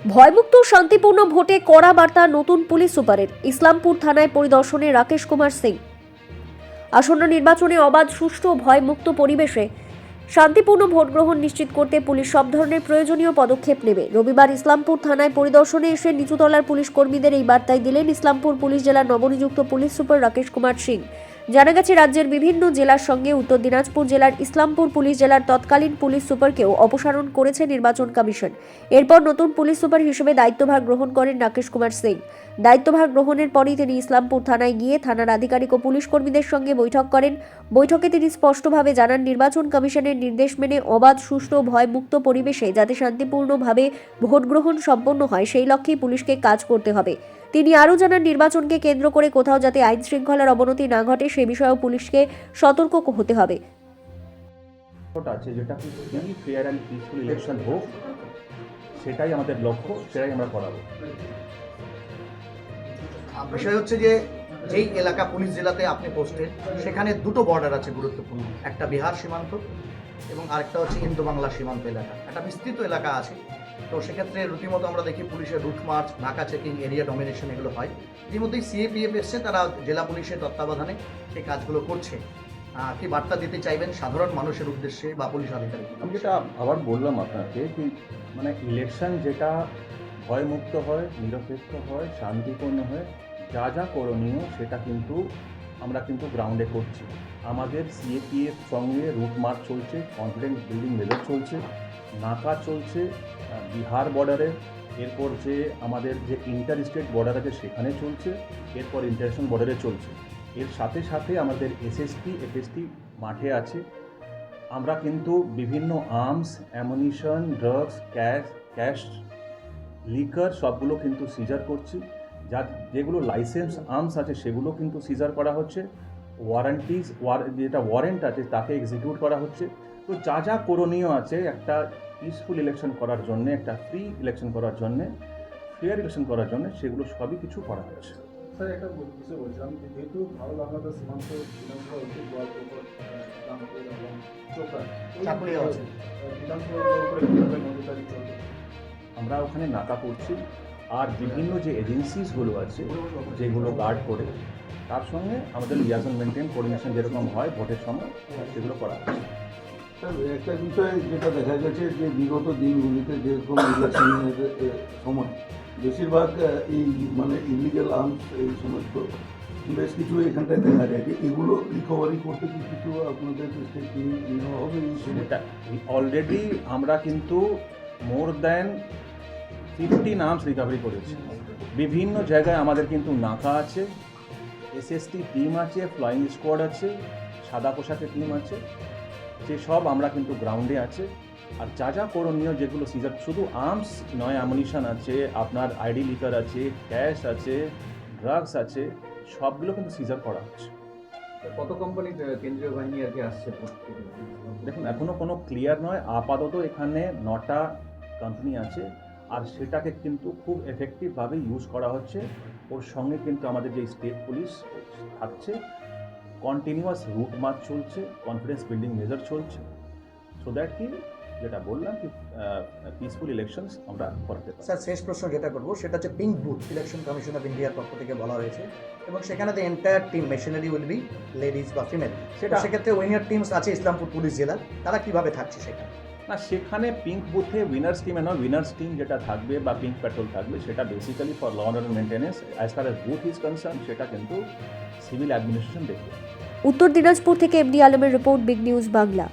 ভয়মুক্ত শান্তিপূর্ণ ভোটে কড়া বার্তা নতুন পুলিশ সুপারের। ইসলামপুর থানায় পরিদর্শনে রাকেশ কুমার সিং। আসন্ন নির্বাচনে অবাধ, সুষ্ঠু ও ভয়মুক্ত পরিবেশে শান্তিপূর্ণ ভোট গ্রহণ নিশ্চিত করতে পুলিশ সব ধরনের প্রয়োজনীয় পদক্ষেপ নেবে। রবিবার ইসলামপুর থানায় পরিদর্শনে এসে নিচুতলার পুলিশ কর্মীদের এই বার্তাই দিলেন ইসলামপুর পুলিশ জেলার নবনিযুক্ত পুলিশ সুপার রাকেশ কুমার সিং। জানা গেছে, রাজ্যের বিভিন্ন জেলার সঙ্গে উত্তর দিনাজপুর জেলার ইসলামপুর পুলিশ জেলার তৎকালীন পুলিশ সুপারকেও অপসারণ করেছে নির্বাচন কমিশন। এরপর নতুন পুলিশ সুপার হিসেবে দায়িত্বভার গ্রহণ করেন রাকেশ কুমার সিং। দায়িত্বভার গ্রহণের পরই তিনি ইসলামপুর থানায় গিয়ে থানার আধিকারিক ও পুলিশ কর্মীদের সঙ্গে বৈঠক করেন। বৈঠকে তিনি স্পষ্টভাবে জানান, নির্বাচন কমিশনের নির্দেশ মেনে অবাধ, সুষ্ঠু ও ভয়মুক্ত পরিবেশে যাতে শান্তিপূর্ণভাবে ভোট গ্রহণ সম্পন্ন হয়, সেই লক্ষ্যেই পুলিশকে কাজ করতে হবে। তিনি আরও জানান, নির্বাচনকে কেন্দ্র করে কোথাও যাতে আইন শৃঙ্খলার অবনতি না ঘটে সে বিষয়েও পুলিশকে সতর্ক হতে হবে। আছে যেটা free, fair and peaceful election হোক, সেটাই আমাদের লক্ষ্য, সেটাই আমরা করাবো। বিষয় হচ্ছে যে যেই এলাকা পুলিশ জেলাতে আপনি পোস্টেড, সেখানে দুটো বর্ডার আছে গুরুত্বপূর্ণ, একটা বিহার সীমান্ত এবং আরেকটা হচ্ছে ইন্দো বাংলা সীমান্ত এলাকা, একটা বিস্তৃত এলাকা আছে। তো সেক্ষেত্রে রীতিমতো আমরা দেখি পুলিশের রুট মার্চ, নাকা চেকিং, এরিয়া ডমিনেশন এগুলো হয়। ইতিমধ্যেই সিএপিএফ এসছে, তারা জেলা পুলিশের তত্ত্বাবধানে সেই কাজগুলো করছে। কি বার্তা দিতে চাইবেন সাধারণ মানুষের উদ্দেশ্যে বা পুলিশ আধিকারিক? আমি যেটা আবার বললাম আপনাকে, কি মানে ইলেকশন যেটা ভয়মুক্ত হয়, নিরপেক্ষ হয়, শান্তিপূর্ণ হয়, যা যা করণীয় সেটা কিন্তু আমরা কিন্তু গ্রাউন্ডে করছি। আমাদের সিএপিএফ সঙ্গে রুট মার্চ চলছে, কনফিডেন্স বিল্ডিং মেজার চলছে, নাকা চলছে বিহার বর্ডারে, এরপর যে আমাদের যে ইন্টার স্টেট বর্ডার আছে সেখানে চলছে, এরপর ইন্টারন্যাশনাল বর্ডারে চলছে। এর সাথে সাথে আমাদের এসএসটি এফএসটি মাঠে আছে। আমরা কিন্তু বিভিন্ন arms, ammunition, drugs, cash, liquor সবগুলো কিন্তু সিজার করছি। যেগুলো লাইসেন্স আর্মস আছে সেগুলো কিন্তু সিজার করা হচ্ছে। যেটা ওয়ারেন্ট আছে তাকে এক্সিকিউট করা হচ্ছে। তো যা যা করণীয় আছে একটা পিসফুল ইলেকশন করার জন্য, একটা ফ্রি ইলেকশন করার জন্যে, ফেয়ার ইলেকশন করার জন্য, সেগুলো সবই কিছু করা হচ্ছে। স্যার, একটা বিষয় বলছিলাম, যেহেতু ভারত বাংলাদেশ সীমান্ত বিধানসভা হচ্ছে গোয়ালপুর, রামপুর এবং চোপড়া, বিধানসভার উপরে কীভাবে নজরদারি চলবে? আমরা ওখানে নাকা করছি, আর বিভিন্ন যে এজেন্সিসগুলো আছে যেগুলো গার্ড করে, তার সঙ্গে আমাদের লিয়াজন মেনটেন, কোঅর্ডিনেশন যেরকম হয় ভোটের সময় সেগুলো করা হচ্ছে। স্যার, একটা বিষয় যেটা দেখা গেছে যে বিগত দিনগুলিতে যেরকম ইলেকশনের সময় বেশিরভাগ এই মানে ইলিগাল আর্মস এই সমস্ত বেশ কিছু এখানটায় দেখা যায়, যে এগুলো রিকভারি করতে কি কিছু আপনাদের স্টেপ নেওয়া হবে? সেটা অলরেডি আমরা কিন্তু মোর দ্যান 50 আর্মস রিকভারি করেছি। বিভিন্ন জায়গায় আমাদের কিন্তু নাকা আছে, এসএসটি টিম আছে, ফ্লাইং স্কোয়াড আছে, সাদা পোশাকের টিম আছে, সেসব আমরা কিন্তু গ্রাউন্ডে আছে। আর যা যা করণীয় যেগুলো সিজার, শুধু আর্মস নয়, অ্যামুনিশন আছে, আপনার আইডি লিকার আছে, ক্যাশ আছে, ড্রাগস আছে, সবগুলো কিন্তু সিজার করা হচ্ছে। কত কোম্পানি কেন্দ্রীয় বাহিনী আর কি আসছে? দেখুন, এখনও কোনো ক্লিয়ার নয়। আপাতত এখানে 9টা কোম্পানি আছে, আর সেটাকে কিন্তু খুব এফেক্টিভভাবে ইউজ করা হচ্ছে। ওর সঙ্গে কিন্তু আমাদের যে স্টেট পুলিশ থাকছে, কন্টিনিউয়াস রুট মার্চ চলছে, কনফিডেন্স বিল্ডিং মেজার চলছে, সো দ্যাট কি যেটা বললাম কি পিসফুল ইলেকশনস আমরা করতে পারি। স্যার, শেষ প্রশ্ন যেটা করবো সেটা হচ্ছে pink booth election commission of ইন্ডিয়ার পক্ষ থেকে বলা হয়েছে, এবং সেখানে the entire team machinery will be ladies বা ফিমেল। সেক্ষেত্রে উইনার টিমস আছে ইসলামপুর পুলিশ জেলার, তারা কিভাবে থাকছে সেখানে? না, সেখানে পিঙ্ক বুথে উইনার্স টিমে নয়, উইনার্স টিম যেটা থাকবে বা পিঙ্ক প্যাট্রোল থাকবে, সেটা basically for law and maintenance. As far as booth is concern, সেটা কিন্তু সিভিল অ্যাডমিনিস্ট্রেশন দেখবে। উত্তর দিনাজপুর থেকে এমডি আলমের রিপোর্ট, বিগ নিউজ বাংলা।